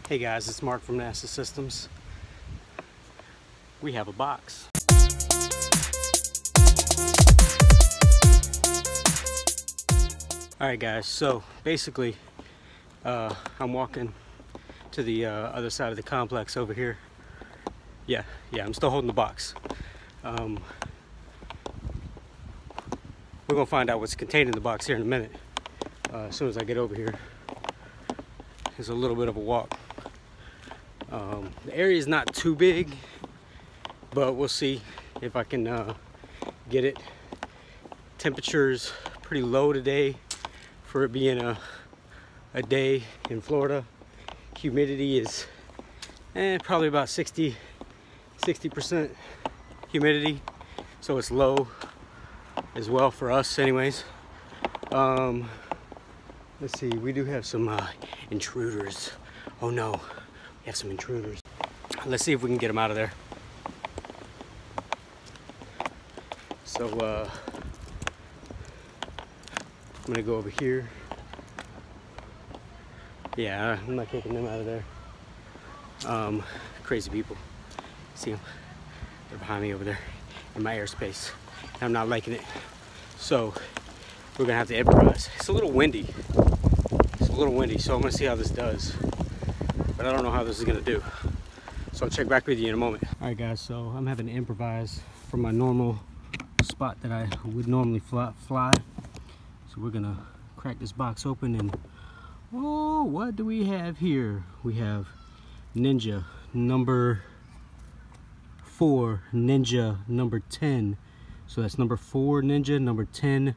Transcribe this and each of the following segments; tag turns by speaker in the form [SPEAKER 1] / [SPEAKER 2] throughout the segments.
[SPEAKER 1] Hey guys, it's Mark from NASA Systems. We have a box. Alright guys, so basically I'm walking to the other side of the complex over here. Yeah, I'm still holding the box. We're gonna find out what's contained in the box here in a minute. As soon as I get over here. There's a little bit of a walk. The area is not too big, but we'll see if I can get it. Temperature's pretty low today for it being a day in Florida. Humidity is probably about 60% humidity, so it's low as well for us anyways. Let's see, we do have some intruders. Oh no, we have some intruders. Let's see if we can get them out of there. So I'm gonna go over here. Yeah, I'm not kicking them out of there. Crazy people. See them? They're behind me over there in my airspace. I'm not liking it. So we're gonna have to improvise. It's a little windy. So I'm gonna see how this does. But I don't know how this is gonna do. So I'll check back with you in a moment. All right guys, so I'm having to improvise from my normal spot that I would normally fly. So we're gonna crack this box open and, oh, what do we have here? We have Ninja number 4, Ninja number 10. So that's number 4 Ninja, number 10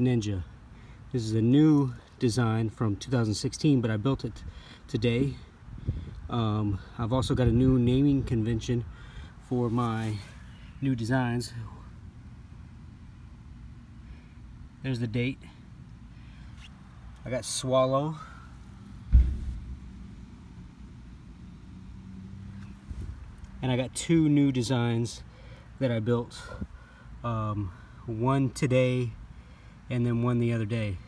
[SPEAKER 1] Ninja. This is a new design from 2016, but I built it today. I've also got a new naming convention for my new designs. There's the date. I got Swallow. And I got 2 new designs that I built. One today and then one the other day.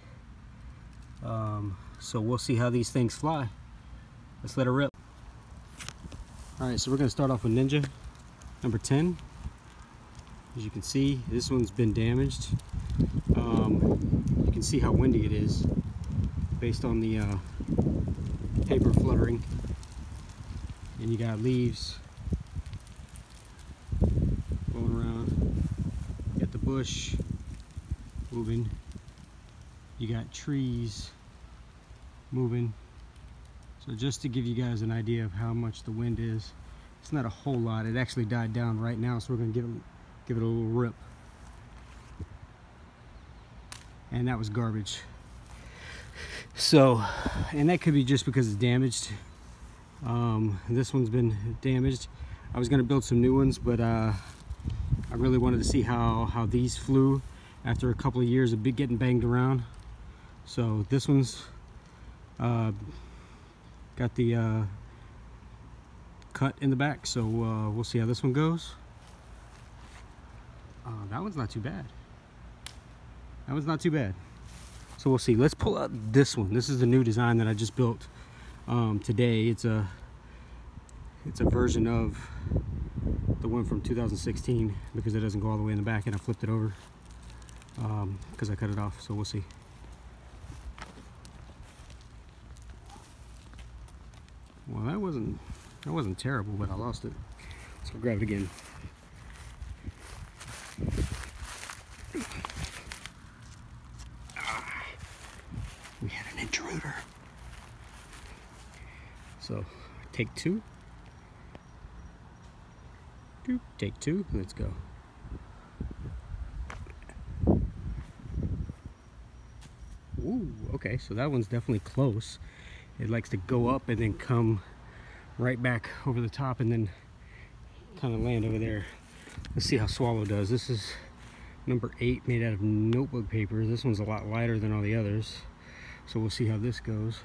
[SPEAKER 1] So we'll see how these things fly. Let's let her rip. Alright, so we're gonna start off with Ninja number 10. As you can see, this one's been damaged. You can see how windy it is based on the paper fluttering. And you got leaves going around. You got the bush moving. You got trees moving. So just to give you guys an idea of how much the wind is, it's not a whole lot. It actually died down right now, so we're gonna give it a little rip. And that was garbage. So, and that could be just because it's damaged. This one's been damaged. I was gonna build some new ones, but I really wanted to see how these flew after a couple of years of getting banged around. So this one's got the cut in the back, so we'll see how this one goes. That one's not too bad. That one's not too bad. So we'll see. Let's pull out this one. This is the new design that I just built today. It's a version of the one from 2016 because it doesn't go all the way in the back, and I flipped it over because I cut it off. So we'll see. Well, that wasn't terrible, but I lost it. Let's go grab it again. We had an intruder. So, take 2. Take 2. Let's go. Ooh, okay, so that one's definitely close. It likes to go up and then come right back over the top and then kind of land over there. Let's see how Swallow does. This is number 8, made out of notebook paper. This one's a lot lighter than all the others. So we'll see how this goes.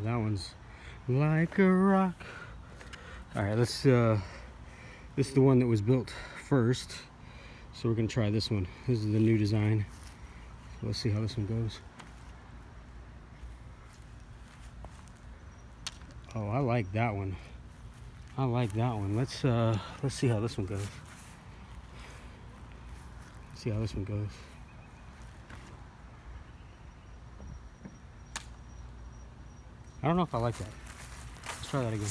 [SPEAKER 1] That one's like a rock. Alright, let's this is the one that was built first. So we're gonna try this one. This is the new design. So let's see how this one goes. Oh, I like that one. I like that one. Let's see how this one goes. See how this one goes. I don't know if I like that. Let's try that again.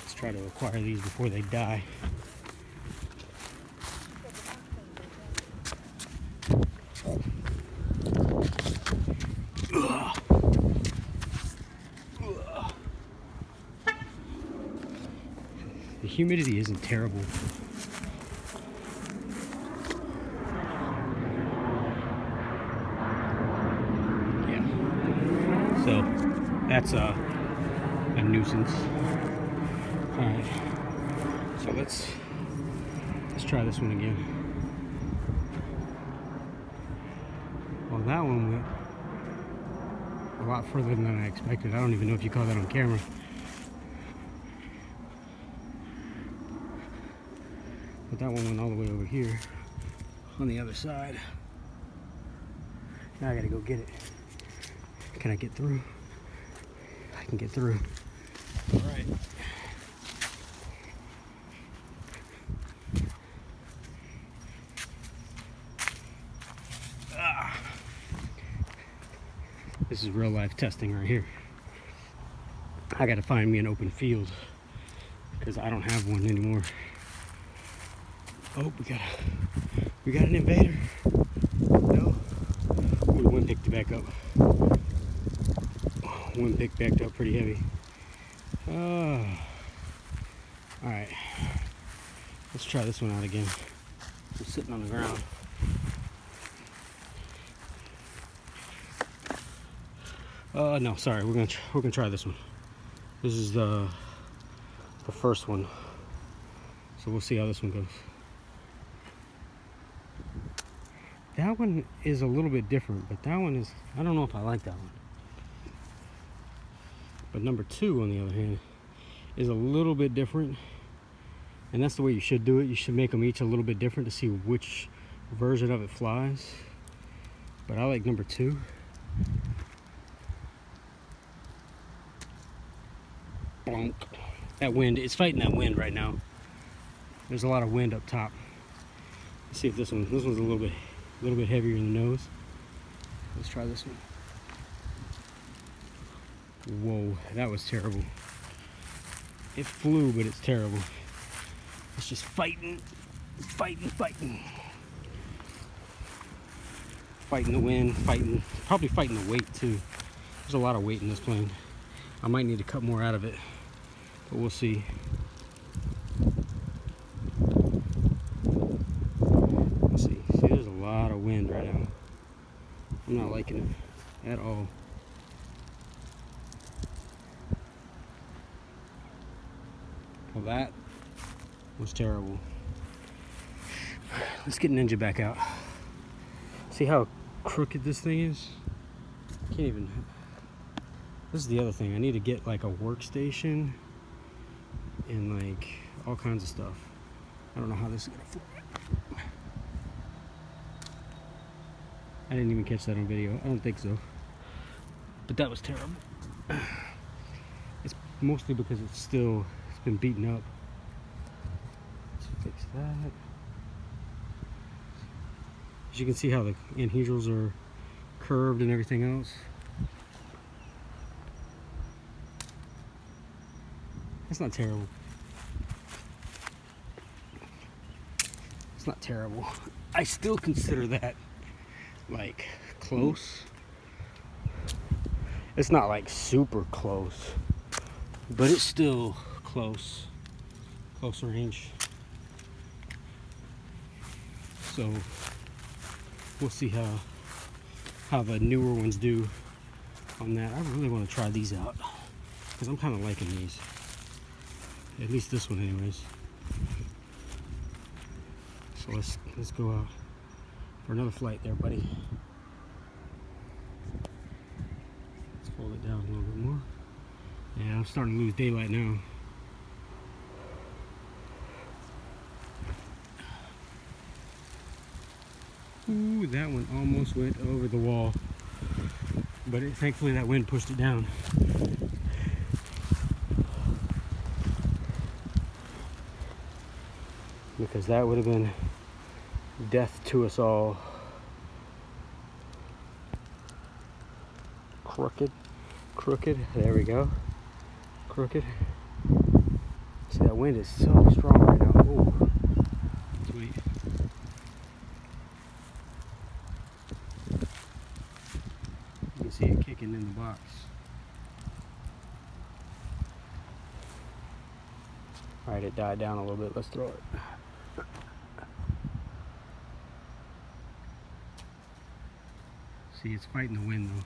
[SPEAKER 1] Let's try to acquire these before they die. The humidity isn't terrible. Yeah. So that's a nuisance. All right. So let's try this one again. Well, that one went a lot further than I expected. I don't even know if you caught that on camera. But that one went all the way over here on the other side. Now I gotta go get it. Can I get through? I can get through. All right. This is real life testing right here. I gotta find me an open field because I don't have one anymore. Oh, we got an invader. No. Ooh, the wind picked it back up. Wind picked back up pretty heavy. All right. Let's try this one out again. I'm sitting on the ground. No, sorry. We're gonna try this one. This is the first one. So we'll see how this one goes. That one is a little bit different, but that one is, I don't know if I like that one. But number 2, on the other hand, is a little bit different. And that's the way you should do it. You should make them each a little bit different to see which version of it flies. But I like number 2. Bonk. That wind, it's fighting that wind right now. There's a lot of wind up top. Let's see if this one's a little bit heavier in the nose. Let's try this one. Whoa, that was terrible. It flew, but it's terrible. It's just fighting. Fighting the wind, probably fighting the weight too. There's a lot of weight in this plane. I might need to cut more out of it, but we'll see. Let's see. See, there's a lot of wind right now. I'm not liking it at all. Well, that was terrible. Let's get Ninja back out. See how crooked this thing is? Can't even. This is the other thing. I need to get like a workstation and like all kinds of stuff. I don't know how this is gonna fly. I didn't even catch that on video. I don't think so. But that was terrible. It's mostly because it's been beaten up. Let's fix that. As you can see how the anhedrals are curved and everything else. That's not terrible. It's not terrible. I still consider that like close. It's not like super close, but it's still close range. So we'll see how the newer ones do on that. I really want to try these out because I'm kind of liking these. At least this one anyways. So let's go out for another flight there, buddy. Let's fold it down a little bit more. Yeah, I'm starting to lose daylight now. Ooh, that one almost went over the wall. But thankfully that wind pushed it down. Because that would have been death to us all. Crooked, crooked, there we go. Crooked. See, that wind is so strong right now. Ooh. Sweet. You can see it kicking in the box. Alright, it died down a little bit. Let's throw it. See, it's fighting the wind though.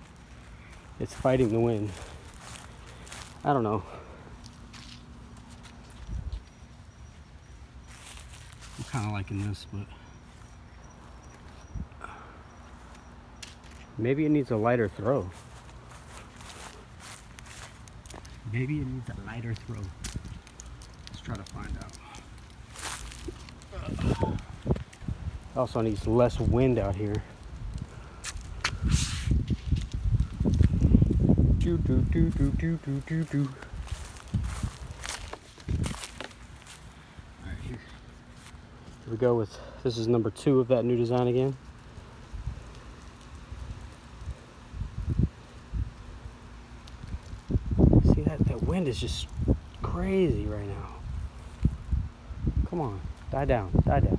[SPEAKER 1] It's fighting the wind. I don't know. I'm kind of liking this, but maybe it needs a lighter throw. Maybe it needs a lighter throw. Let's try to find out. Also needs less wind out here. Do do do do do do do do. Alright, here we go with, this is number 2 of that new design again. See, that wind is just crazy right now. Come on, die down, die down.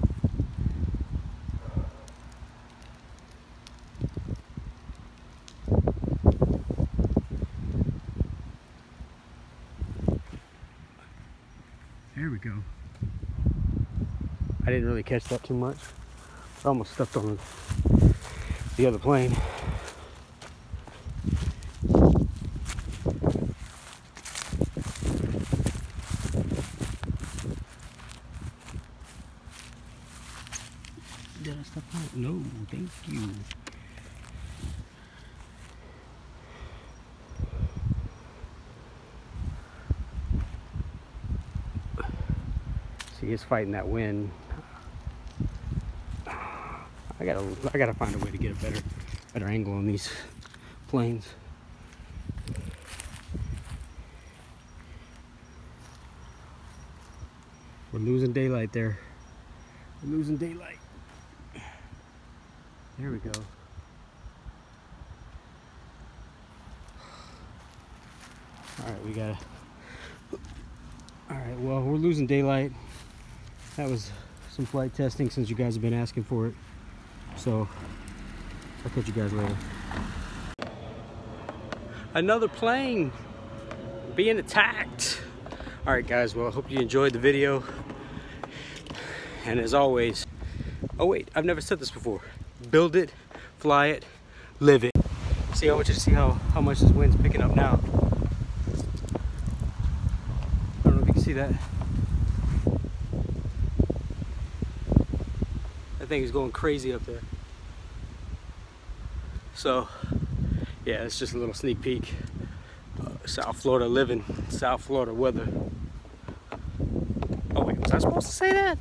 [SPEAKER 1] There we go. I didn't really catch that too much. I almost stepped on the other plane. Did I step on it? No, thank you. See, it's fighting that wind. I gotta find a way to get a better angle on these planes. We're losing daylight there. We're losing daylight. There we go. Alright, we gotta. Alright, well, we're losing daylight. That was some flight testing since you guys have been asking for it. So, I'll catch you guys later. Another plane being attacked. Alright guys, well, I hope you enjoyed the video. And as always, oh wait, I've never said this before. Build it, fly it, live it. See, I want you to see how much this wind's picking up now. I don't know if you can see that. That thing is going crazy up there. So, yeah, it's just a little sneak peek. South Florida living, South Florida weather. Oh wait, was I supposed to say that?